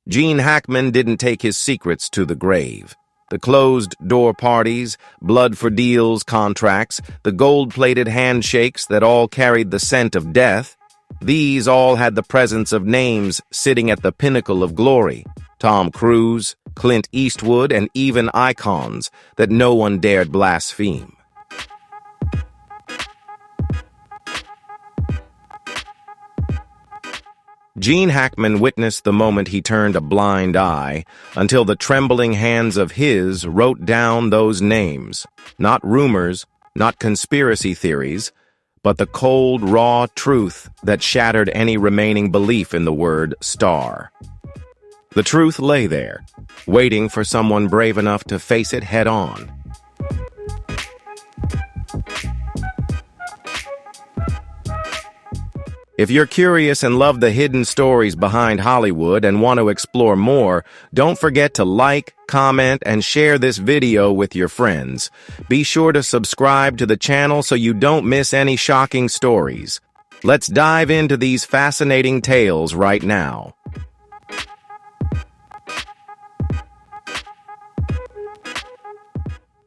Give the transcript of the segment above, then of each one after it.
Gene Hackman didn't take his secrets to the grave. The closed-door parties, blood-for-deals contracts, the gold-plated handshakes that all carried the scent of death, these all had the presence of names sitting at the pinnacle of glory: Tom Cruise, Clint Eastwood, and even icons that no one dared blaspheme. Gene Hackman witnessed the moment he turned a blind eye until the trembling hands of his wrote down those names. Not rumors, not conspiracy theories, but the cold, raw truth that shattered any remaining belief in the word star. The truth lay there, waiting for someone brave enough to face it head-on. If you're curious and love the hidden stories behind Hollywood and want to explore more, don't forget to like, comment, and share this video with your friends. Be sure to subscribe to the channel so you don't miss any shocking stories. Let's dive into these fascinating tales right now.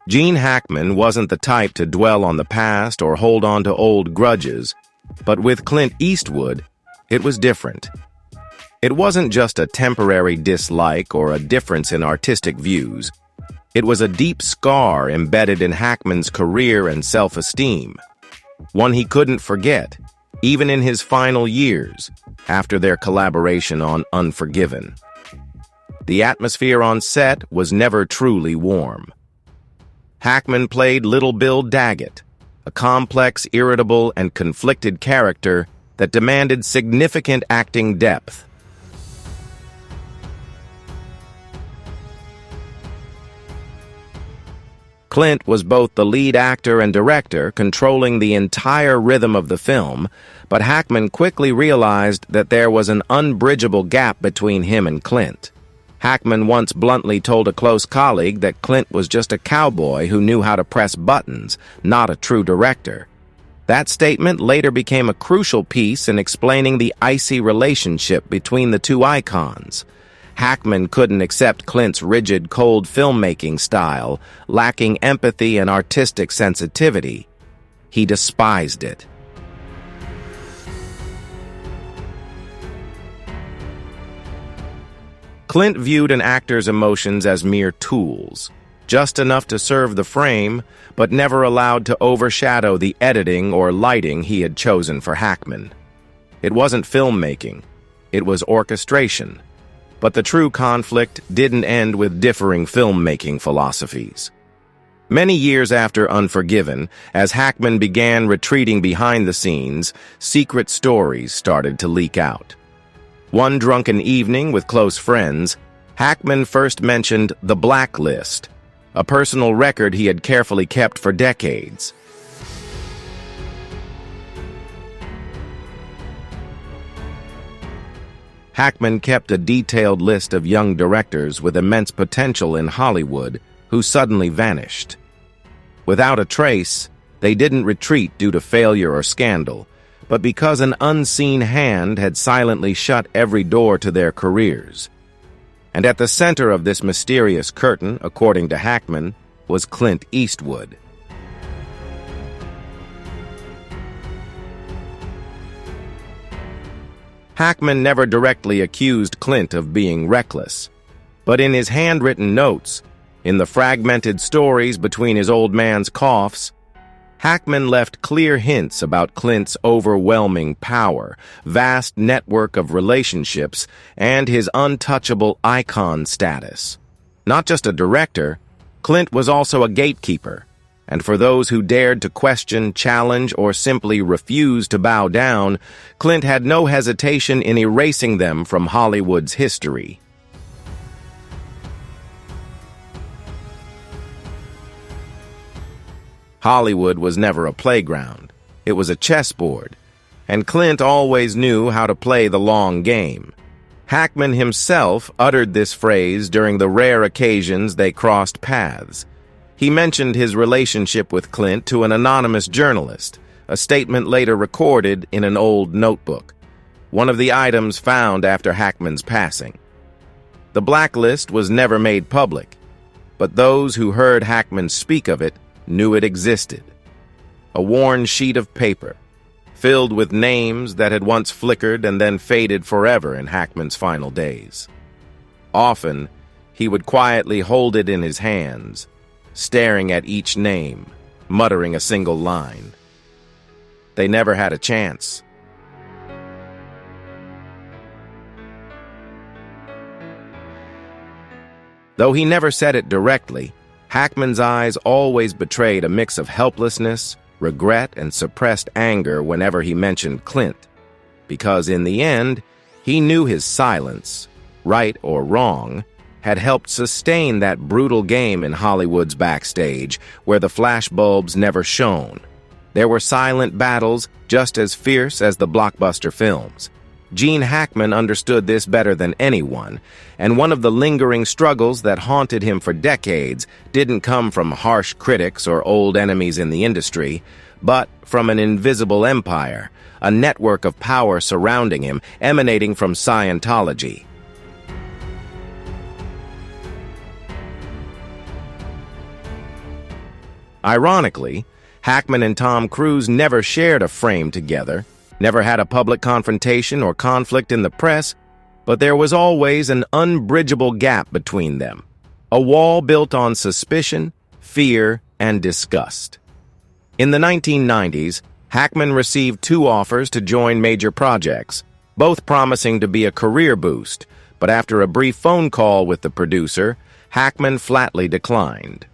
Gene Hackman wasn't the type to dwell on the past or hold on to old grudges. But with Clint Eastwood, it was different. It wasn't just a temporary dislike or a difference in artistic views. It was a deep scar embedded in Hackman's career and self-esteem, one he couldn't forget, even in his final years, after their collaboration on Unforgiven. The atmosphere on set was never truly warm. Hackman played Little Bill Daggett, a complex, irritable, and conflicted character that demanded significant acting depth. Clint was both the lead actor and director, controlling the entire rhythm of the film, but Hackman quickly realized that there was an unbridgeable gap between him and Clint. Hackman once bluntly told a close colleague that Clint was just a cowboy who knew how to press buttons, not a true director. That statement later became a crucial piece in explaining the icy relationship between the two icons. Hackman couldn't accept Clint's rigid, cold filmmaking style, lacking empathy and artistic sensitivity. He despised it. Clint viewed an actor's emotions as mere tools, just enough to serve the frame, but never allowed to overshadow the editing or lighting he had chosen for Hackman. It wasn't filmmaking, it was orchestration. But the true conflict didn't end with differing filmmaking philosophies. Many years after Unforgiven, as Hackman began retreating behind the scenes, secret stories started to leak out. One drunken evening with close friends, Hackman first mentioned the blacklist, a personal record he had carefully kept for decades. Hackman kept a detailed list of young directors with immense potential in Hollywood who suddenly vanished. Without a trace, they didn't retreat due to failure or scandal, but because an unseen hand had silently shut every door to their careers. And at the center of this mysterious curtain, according to Hackman, was Clint Eastwood. Hackman never directly accused Clint of being reckless, but in his handwritten notes, in the fragmented stories between his old man's coughs, Hackman left clear hints about Clint's overwhelming power, vast network of relationships, and his untouchable icon status. Not just a director, Clint was also a gatekeeper, and for those who dared to question, challenge, or simply refuse to bow down, Clint had no hesitation in erasing them from Hollywood's history. Hollywood was never a playground. It was a chessboard, and Clint always knew how to play the long game. Hackman himself uttered this phrase during the rare occasions they crossed paths. He mentioned his relationship with Clint to an anonymous journalist, a statement later recorded in an old notebook, one of the items found after Hackman's passing. The blacklist was never made public, but those who heard Hackman speak of it knew it existed. A worn sheet of paper, filled with names that had once flickered and then faded forever in Hackman's final days. Often, he would quietly hold it in his hands, staring at each name, muttering a single line. They never had a chance. Though he never said it directly, Hackman's eyes always betrayed a mix of helplessness, regret, and suppressed anger whenever he mentioned Clint, because in the end, he knew his silence, right or wrong, had helped sustain that brutal game in Hollywood's backstage, where the flashbulbs never shone. There were silent battles just as fierce as the blockbuster films. Gene Hackman understood this better than anyone, and one of the lingering struggles that haunted him for decades didn't come from harsh critics or old enemies in the industry, but from an invisible empire, a network of power surrounding him, emanating from Scientology. Ironically, Hackman and Tom Cruise never shared a frame together, never had a public confrontation or conflict in the press, but there was always an unbridgeable gap between them, a wall built on suspicion, fear, and disgust. In the 1990s, Hackman received 2 offers to join major projects, both promising to be a career boost, but after a brief phone call with the producer, Hackman flatly declined.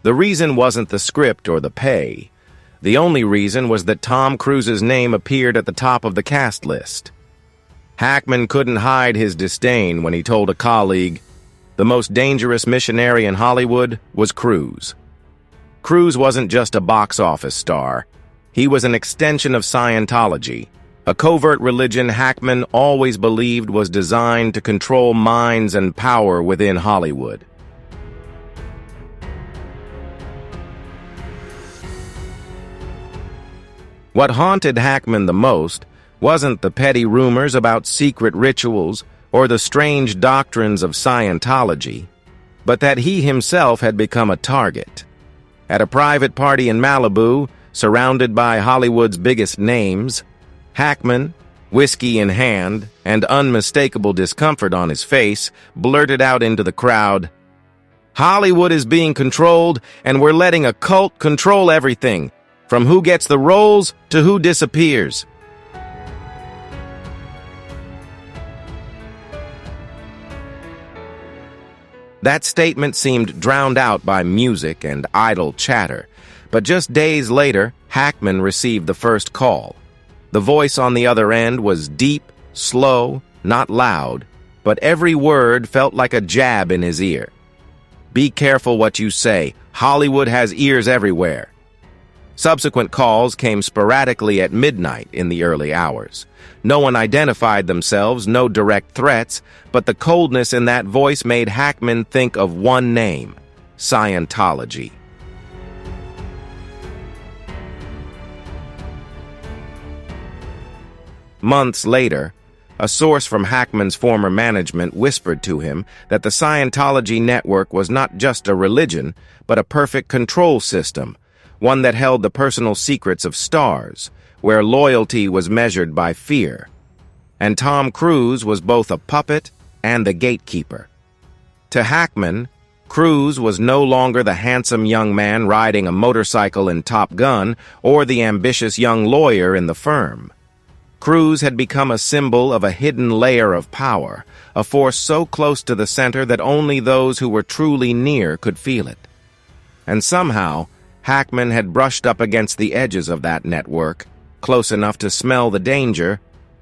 The reason wasn't the script or the pay. The only reason was that Tom Cruise's name appeared at the top of the cast list. Hackman couldn't hide his disdain when he told a colleague, "The most dangerous missionary in Hollywood was Cruise." Cruise wasn't just a box office star. He was an extension of Scientology, a covert religion Hackman always believed was designed to control minds and power within Hollywood. What haunted Hackman the most wasn't the petty rumors about secret rituals or the strange doctrines of Scientology, but that he himself had become a target. At a private party in Malibu, surrounded by Hollywood's biggest names, Hackman, whiskey in hand and unmistakable discomfort on his face, blurted out into the crowd, "Hollywood is being controlled, and we're letting a cult control everything, from who gets the roles to who disappears." That statement seemed drowned out by music and idle chatter, but just days later, Hackman received the first call. The voice on the other end was deep, slow, not loud, but every word felt like a jab in his ear. "Be careful what you say. Hollywood has ears everywhere." Subsequent calls came sporadically at midnight in the early hours. No one identified themselves, no direct threats, but the coldness in that voice made Hackman think of one name: Scientology. Months later, a source from Hackman's former management whispered to him that the Scientology network was not just a religion, but a perfect control system, one that held the personal secrets of stars, where loyalty was measured by fear. And Tom Cruise was both a puppet and the gatekeeper. To Hackman, Cruise was no longer the handsome young man riding a motorcycle in Top Gun or the ambitious young lawyer in the firm. Cruise had become a symbol of a hidden layer of power, a force so close to the center that only those who were truly near could feel it. And somehow, Hackman had brushed up against the edges of that network, close enough to smell the danger,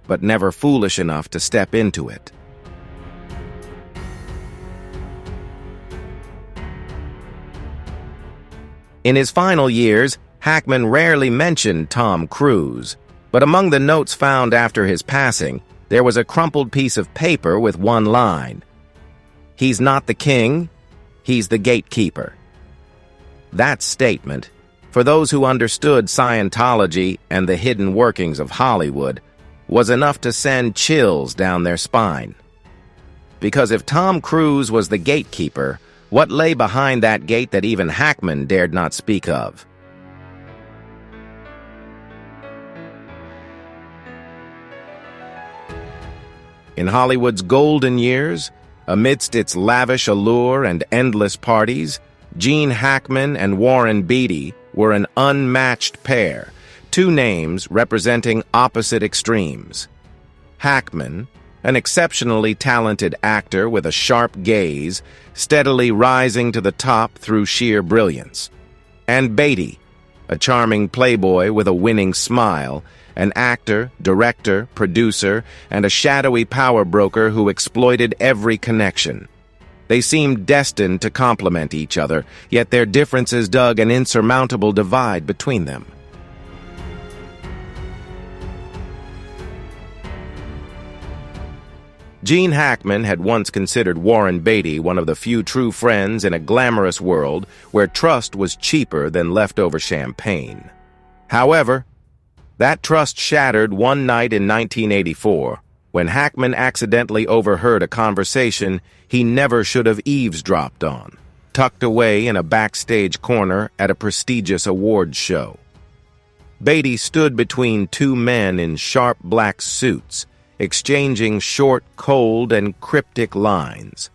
but never foolish enough to step into it. In his final years, Hackman rarely mentioned Tom Cruise, but among the notes found after his passing, there was a crumpled piece of paper with one line: "He's not the king, he's the gatekeeper." That statement, for those who understood Scientology and the hidden workings of Hollywood, was enough to send chills down their spine. Because if Tom Cruise was the gatekeeper, what lay behind that gate that even Hackman dared not speak of? In Hollywood's golden years, amidst its lavish allure and endless parties, Gene Hackman and Warren Beatty were an unmatched pair, two names representing opposite extremes. Hackman, an exceptionally talented actor with a sharp gaze, steadily rising to the top through sheer brilliance. And Beatty, a charming playboy with a winning smile, an actor, director, producer, and a shadowy power broker who exploited every connection. They seemed destined to complement each other, yet their differences dug an insurmountable divide between them. Gene Hackman had once considered Warren Beatty one of the few true friends in a glamorous world where trust was cheaper than leftover champagne. However, that trust shattered one night in 1984 when Hackman accidentally overheard a conversation he never should have eavesdropped on, tucked away in a backstage corner at a prestigious awards show. Beatty stood between two men in sharp black suits, exchanging short, cold, and cryptic lines.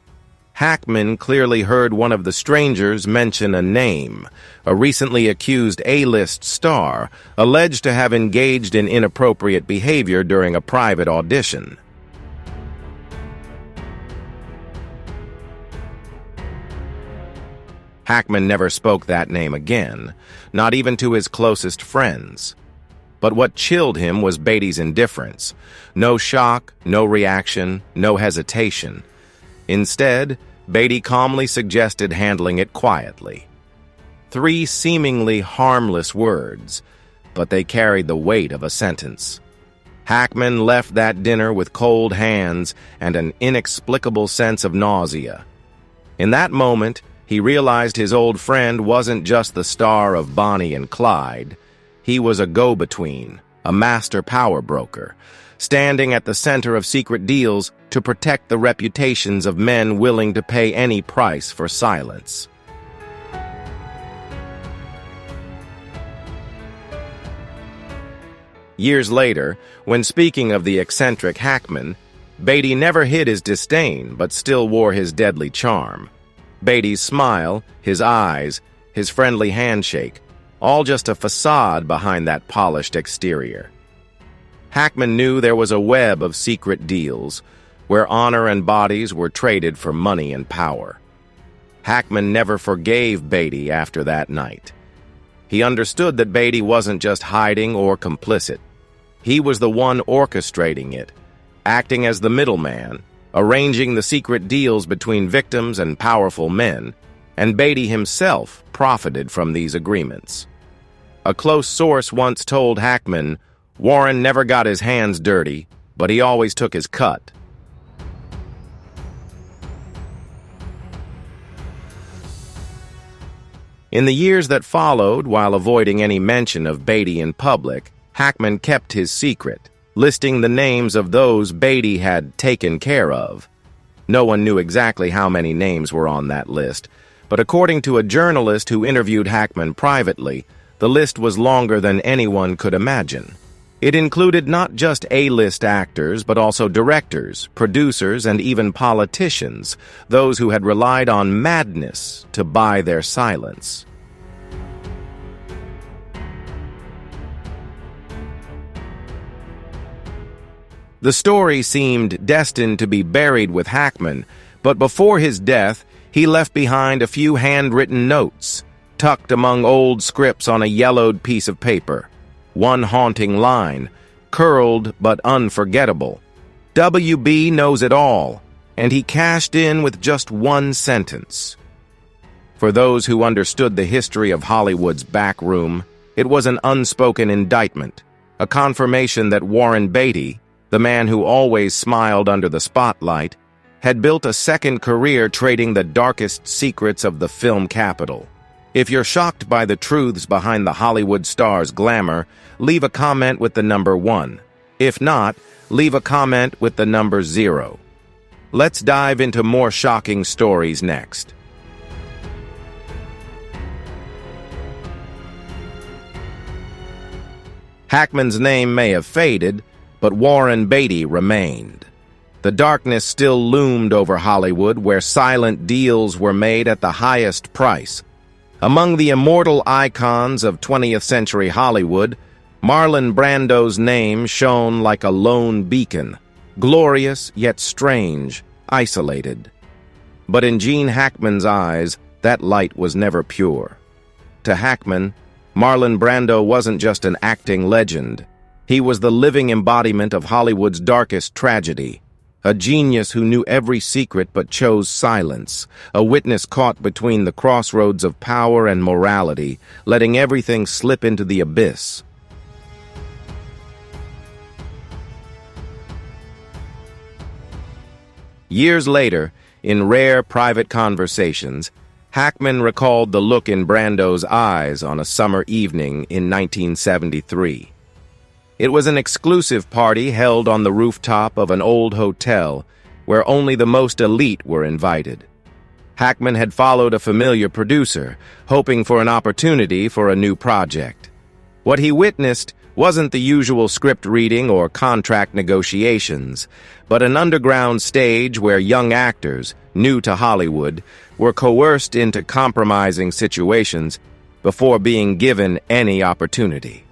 Hackman clearly heard one of the strangers mention a name, a recently accused A-list star, alleged to have engaged in inappropriate behavior during a private audition. Hackman never spoke that name again, not even to his closest friends. But what chilled him was Beatty's indifference. No shock, no reaction, no hesitation. Instead, Beatty calmly suggested handling it quietly. 3 seemingly harmless words, but they carried the weight of a sentence. Hackman left that dinner with cold hands and an inexplicable sense of nausea. In that moment, he realized his old friend wasn't just the star of Bonnie and Clyde. He was a go-between, a master power broker, standing at the center of secret deals to protect the reputations of men willing to pay any price for silence. Years later, when speaking of the eccentric Hackman, Beatty never hid his disdain but still wore his deadly charm. Beatty's smile, his eyes, his friendly handshake, all just a facade behind that polished exterior. Hackman knew there was a web of secret deals, where honor and bodies were traded for money and power. Hackman never forgave Beatty after that night. He understood that Beatty wasn't just hiding or complicit. He was the one orchestrating it, acting as the middleman, arranging the secret deals between victims and powerful men, and Beatty himself profited from these agreements. A close source once told Hackman, "Warren never got his hands dirty, but he always took his cut." In the years that followed, while avoiding any mention of Beatty in public, Hackman kept his secret, listing the names of those Beatty had taken care of. No one knew exactly how many names were on that list, but according to a journalist who interviewed Hackman privately, the list was longer than anyone could imagine. It included not just A-list actors, but also directors, producers, and even politicians, those who had relied on madness to buy their silence. The story seemed destined to be buried with Hackman, but before his death, he left behind a few handwritten notes, tucked among old scripts on a yellowed piece of paper. One haunting line, curled but unforgettable. "WB knows it all," and he cashed in with just one sentence. For those who understood the history of Hollywood's back room, it was an unspoken indictment, a confirmation that Warren Beatty, the man who always smiled under the spotlight, had built a second career trading the darkest secrets of the film capital. If you're shocked by the truths behind the Hollywood star's glamour, leave a comment with the number 1. If not, leave a comment with the number 0. Let's dive into more shocking stories next. Hackman's name may have faded, but Warren Beatty remained. The darkness still loomed over Hollywood, where silent deals were made at the highest price. Among the immortal icons of 20th century Hollywood, Marlon Brando's name shone like a lone beacon, glorious yet strange, isolated. But in Gene Hackman's eyes, that light was never pure. To Hackman, Marlon Brando wasn't just an acting legend. He was the living embodiment of Hollywood's darkest tragedy. A genius who knew every secret but chose silence, a witness caught between the crossroads of power and morality, letting everything slip into the abyss. Years later, in rare private conversations, Hackman recalled the look in Brando's eyes on a summer evening in 1973. It was an exclusive party held on the rooftop of an old hotel where only the most elite were invited. Hackman had followed a familiar producer, hoping for an opportunity for a new project. What he witnessed wasn't the usual script reading or contract negotiations, but an underground stage where young actors, new to Hollywood, were coerced into compromising situations before being given any opportunity.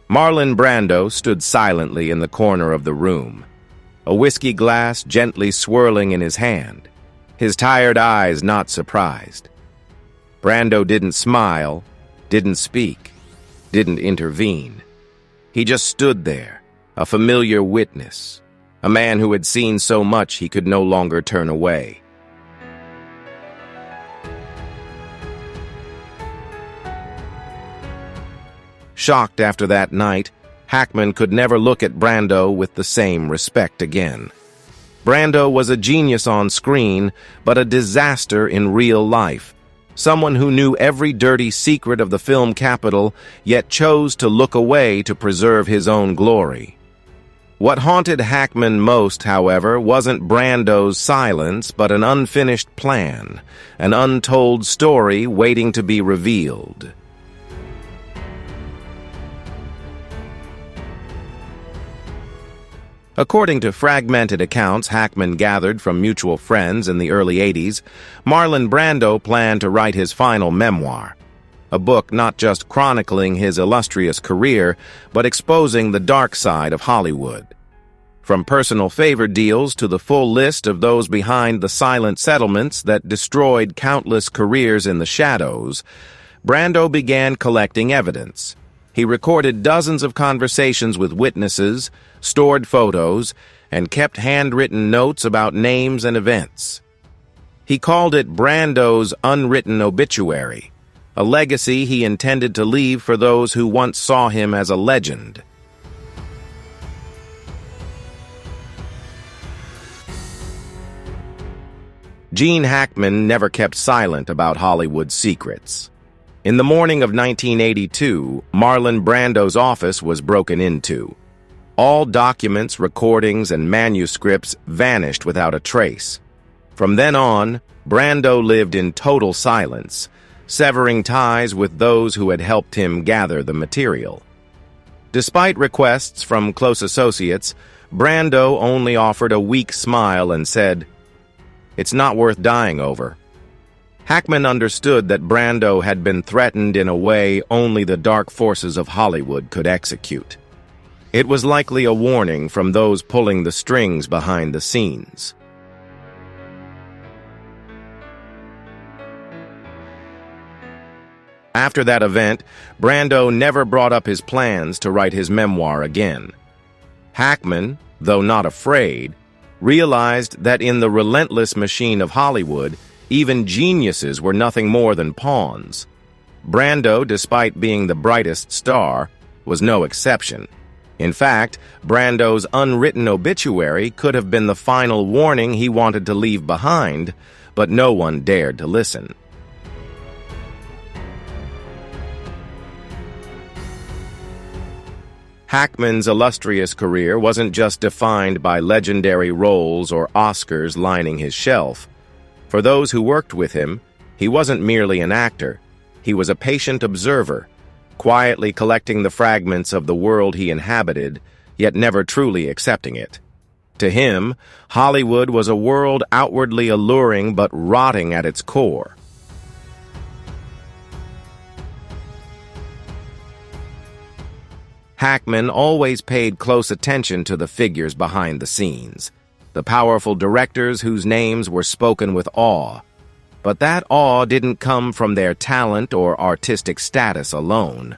Marlon Brando stood silently in the corner of the room, a whiskey glass gently swirling in his hand, his tired eyes not surprised. Brando didn't smile, didn't speak, didn't intervene. He just stood there, a familiar witness, a man who had seen so much he could no longer turn away. Shocked after that night, Hackman could never look at Brando with the same respect again. Brando was a genius on screen, but a disaster in real life. Someone who knew every dirty secret of the film capital, yet chose to look away to preserve his own glory. What haunted Hackman most, however, wasn't Brando's silence, but an unfinished plan, an untold story waiting to be revealed. According to fragmented accounts Hackman gathered from mutual friends in the early 80s, Marlon Brando planned to write his final memoir, a book not just chronicling his illustrious career, but exposing the dark side of Hollywood. From personal favor deals to the full list of those behind the silent settlements that destroyed countless careers in the shadows, Brando began collecting evidence. He recorded dozens of conversations with witnesses, stored photos, and kept handwritten notes about names and events. He called it Brando's unwritten obituary, a legacy he intended to leave for those who once saw him as a legend. Gene Hackman never kept silent about Hollywood's secrets. In the morning of 1982, Marlon Brando's office was broken into. All documents, recordings, and manuscripts vanished without a trace. From then on, Brando lived in total silence, severing ties with those who had helped him gather the material. Despite requests from close associates, Brando only offered a weak smile and said, "It's not worth dying over." Hackman understood that Brando had been threatened in a way only the dark forces of Hollywood could execute. It was likely a warning from those pulling the strings behind the scenes. After that event, Brando never brought up his plans to write his memoir again. Hackman, though not afraid, realized that in the relentless machine of Hollywood, even geniuses were nothing more than pawns. Brando, despite being the brightest star, was no exception. In fact, Brando's unwritten obituary could have been the final warning he wanted to leave behind, but no one dared to listen. Hackman's illustrious career wasn't just defined by legendary roles or Oscars lining his shelf. For those who worked with him, he wasn't merely an actor. He was a patient observer, quietly collecting the fragments of the world he inhabited, yet never truly accepting it. To him, Hollywood was a world outwardly alluring but rotting at its core. Hackman always paid close attention to the figures behind the scenes, the powerful directors whose names were spoken with awe. But that awe didn't come from their talent or artistic status alone.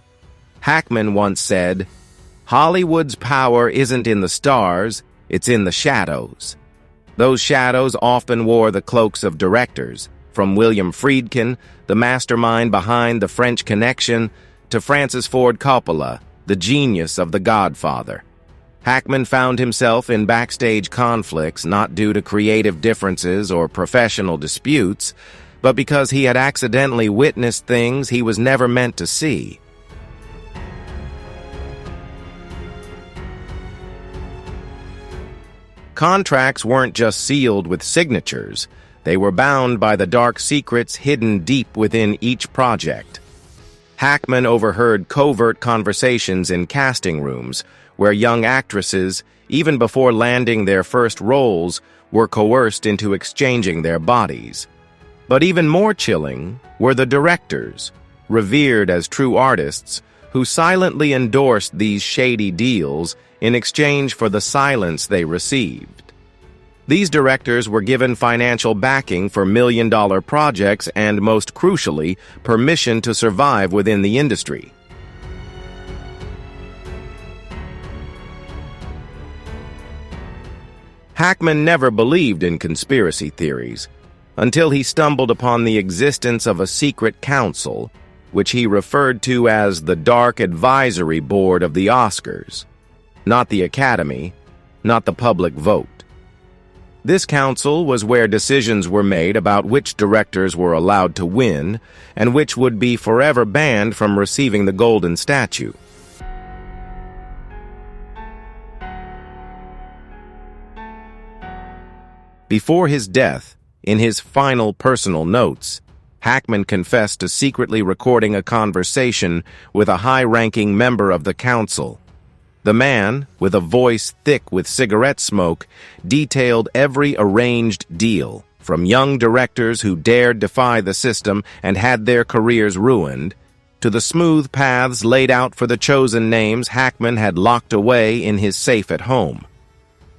Hackman once said, "Hollywood's power isn't in the stars, it's in the shadows." Those shadows often wore the cloaks of directors, from William Friedkin, the mastermind behind The French Connection, to Francis Ford Coppola, the genius of The Godfather. Hackman found himself in backstage conflicts not due to creative differences or professional disputes, but because he had accidentally witnessed things he was never meant to see. Contracts weren't just sealed with signatures, they were bound by the dark secrets hidden deep within each project. Hackman overheard covert conversations in casting rooms, where young actresses, even before landing their first roles, were coerced into exchanging their bodies. But even more chilling were the directors, revered as true artists, who silently endorsed these shady deals in exchange for the silence they received. These directors were given financial backing for million-dollar projects and, most crucially, permission to survive within the industry. Hackman never believed in conspiracy theories until he stumbled upon the existence of a secret council, which he referred to as the Dark Advisory Board of the Oscars. Not the Academy, not the public vote. This council was where decisions were made about which directors were allowed to win and which would be forever banned from receiving the Golden Statue. Before his death, in his final personal notes, Hackman confessed to secretly recording a conversation with a high-ranking member of the council. The man, with a voice thick with cigarette smoke, detailed every arranged deal, from young directors who dared defy the system and had their careers ruined, to the smooth paths laid out for the chosen names Hackman had locked away in his safe at home.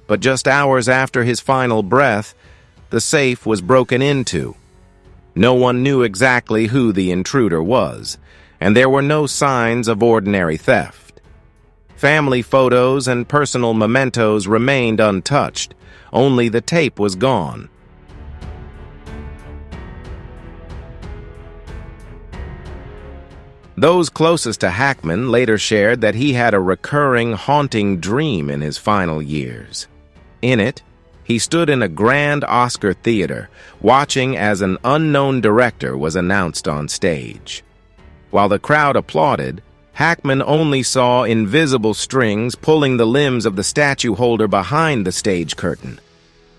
But just hours after his final breath, the safe was broken into. No one knew exactly who the intruder was, and there were no signs of ordinary theft. Family photos and personal mementos remained untouched. Only the tape was gone. Those closest to Hackman later shared that he had a recurring, haunting dream in his final years. In it, he stood in a grand Oscar theater, watching as an unknown director was announced on stage. While the crowd applauded, Hackman only saw invisible strings pulling the limbs of the statue holder behind the stage curtain.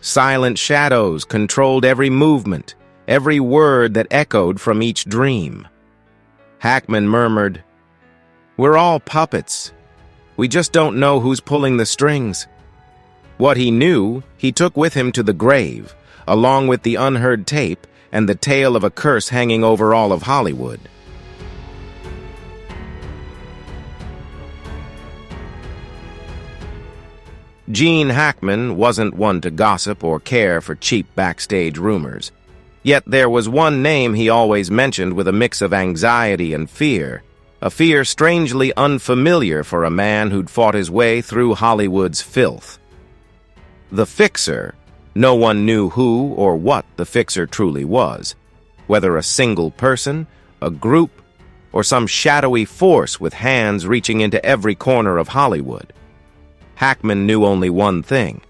Silent shadows controlled every movement, every word that echoed from each dream. Hackman murmured, "We're all puppets. We just don't know who's pulling the strings." What he knew, he took with him to the grave, along with the unheard tape and the tale of a curse hanging over all of Hollywood. Gene Hackman wasn't one to gossip or care for cheap backstage rumors. Yet there was one name he always mentioned with a mix of anxiety and fear, a fear strangely unfamiliar for a man who'd fought his way through Hollywood's filth. The Fixer. No one knew who or what the Fixer truly was, whether a single person, a group, or some shadowy force with hands reaching into every corner of Hollywood. Hackman knew only one thing.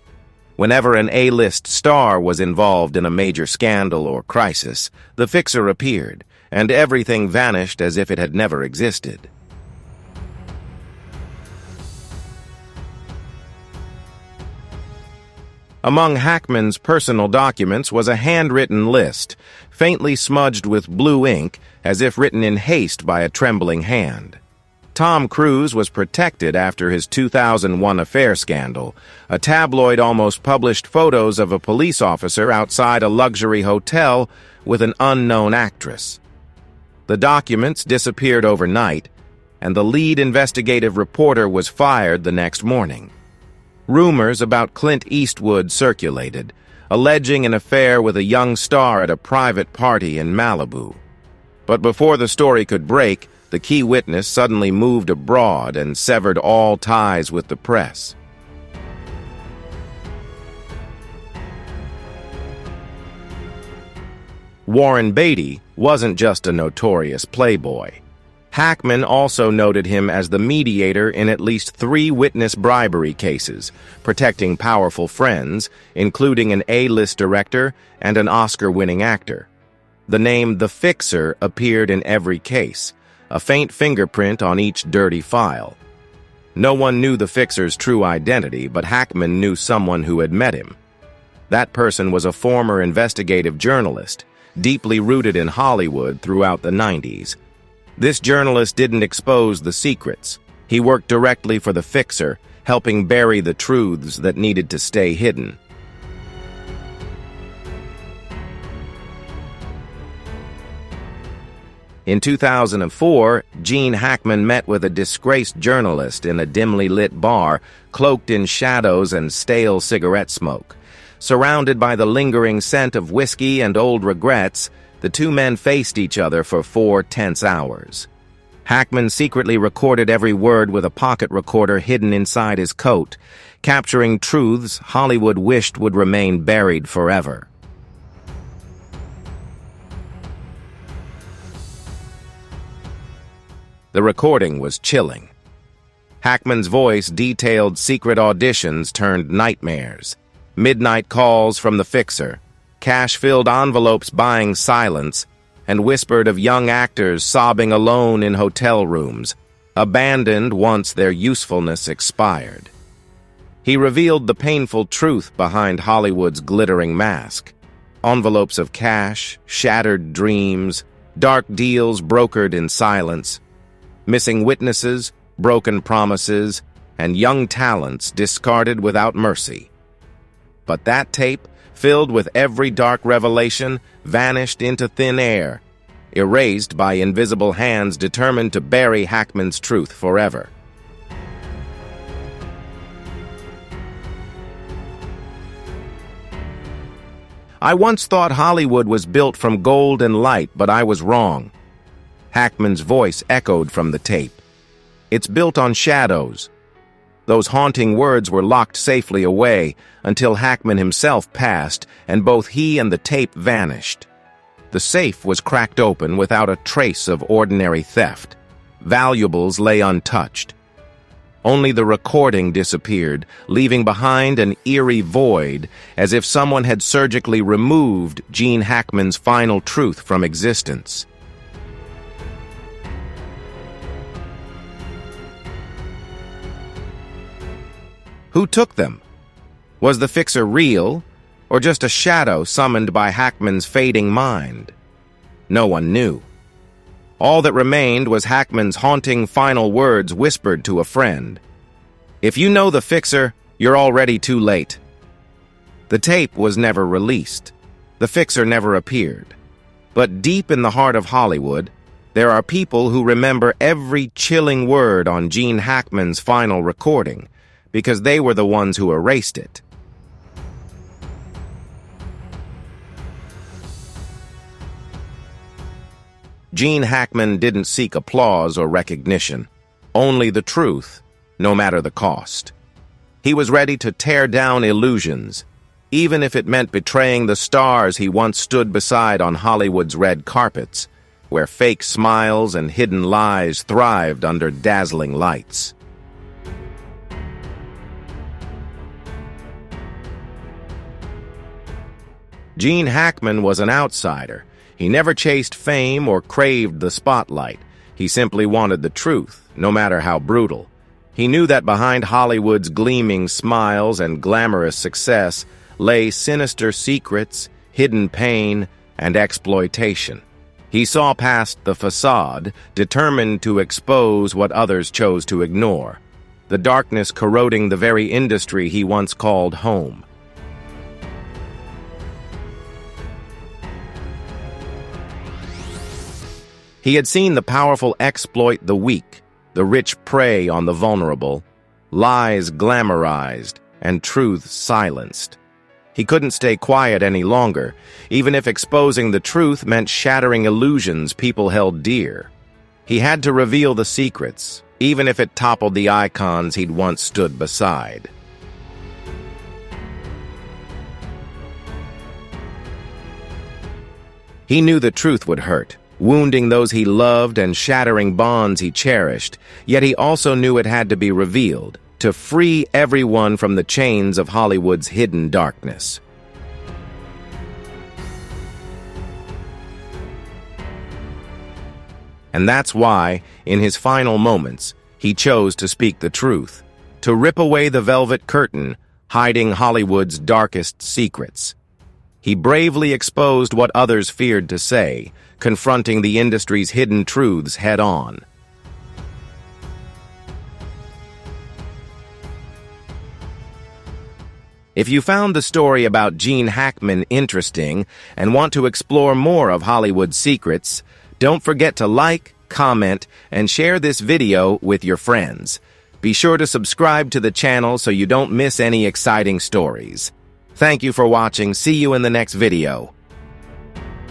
Whenever an A-list star was involved in a major scandal or crisis, the Fixer appeared, and everything vanished as if it had never existed. Among Hackman's personal documents was a handwritten list, faintly smudged with blue ink, as if written in haste by a trembling hand. Tom Cruise was protected after his 2001 affair scandal. A tabloid almost published photos of a police officer outside a luxury hotel with an unknown actress. The documents disappeared overnight, and the lead investigative reporter was fired the next morning. Rumors about Clint Eastwood circulated, alleging an affair with a young star at a private party in Malibu. But before the story could break, the key witness suddenly moved abroad and severed all ties with the press. Warren Beatty wasn't just a notorious playboy. Hackman also noted him as the mediator in at least 3 witness bribery cases, protecting powerful friends, including an A-list director and an Oscar-winning actor. The name The Fixer appeared in every case, a faint fingerprint on each dirty file. No one knew the Fixer's true identity, but Hackman knew someone who had met him. That person was a former investigative journalist, deeply rooted in Hollywood throughout the 90s. This journalist didn't expose the secrets. He worked directly for the Fixer, helping bury the truths that needed to stay hidden. In 2004, Gene Hackman met with a disgraced journalist in a dimly lit bar, cloaked in shadows and stale cigarette smoke. Surrounded by the lingering scent of whiskey and old regrets, the two men faced each other for 4 tense hours. Hackman secretly recorded every word with a pocket recorder hidden inside his coat, capturing truths Hollywood wished would remain buried forever. The recording was chilling. Hackman's voice detailed secret auditions turned nightmares, midnight calls from the Fixer, cash-filled envelopes buying silence, and whispered of young actors sobbing alone in hotel rooms, abandoned once their usefulness expired. He revealed the painful truth behind Hollywood's glittering mask. Envelopes of cash, shattered dreams, dark deals brokered in silence, missing witnesses, broken promises, and young talents discarded without mercy. But that tape, filled with every dark revelation, vanished into thin air, erased by invisible hands determined to bury Hackman's truth forever. I once thought Hollywood was built from gold and light, but I was wrong. Hackman's voice echoed from the tape. It's built on shadows. Those haunting words were locked safely away until Hackman himself passed, and both he and the tape vanished. The safe was cracked open without a trace of ordinary theft. Valuables lay untouched. Only the recording disappeared, leaving behind an eerie void, as if someone had surgically removed Gene Hackman's final truth from existence. Who took them? Was the Fixer real, or just a shadow summoned by Hackman's fading mind? No one knew. All that remained was Hackman's haunting final words whispered to a friend. If you know the Fixer, you're already too late. The tape was never released. The Fixer never appeared. But deep in the heart of Hollywood, there are people who remember every chilling word on Gene Hackman's final recording, because they were the ones who erased it. Gene Hackman didn't seek applause or recognition, only the truth, no matter the cost. He was ready to tear down illusions, even if it meant betraying the stars he once stood beside on Hollywood's red carpets, where fake smiles and hidden lies thrived under dazzling lights. Gene Hackman was an outsider. He never chased fame or craved the spotlight. He simply wanted the truth, no matter how brutal. He knew that behind Hollywood's gleaming smiles and glamorous success lay sinister secrets, hidden pain, and exploitation. He saw past the facade, determined to expose what others chose to ignore, the darkness corroding the very industry he once called home. He had seen the powerful exploit the weak, the rich prey on the vulnerable, lies glamorized, and truth silenced. He couldn't stay quiet any longer, even if exposing the truth meant shattering illusions people held dear. He had to reveal the secrets, even if it toppled the icons he'd once stood beside. He knew the truth would hurt, wounding those he loved and shattering bonds he cherished, yet he also knew it had to be revealed, to free everyone from the chains of Hollywood's hidden darkness. And that's why, in his final moments, he chose to speak the truth, to rip away the velvet curtain, hiding Hollywood's darkest secrets. He bravely exposed what others feared to say, confronting the industry's hidden truths head-on. If you found the story about Gene Hackman interesting and want to explore more of Hollywood's secrets, don't forget to like, comment, and share this video with your friends. Be sure to subscribe to the channel so you don't miss any exciting stories. Thank you for watching. See you in the next video.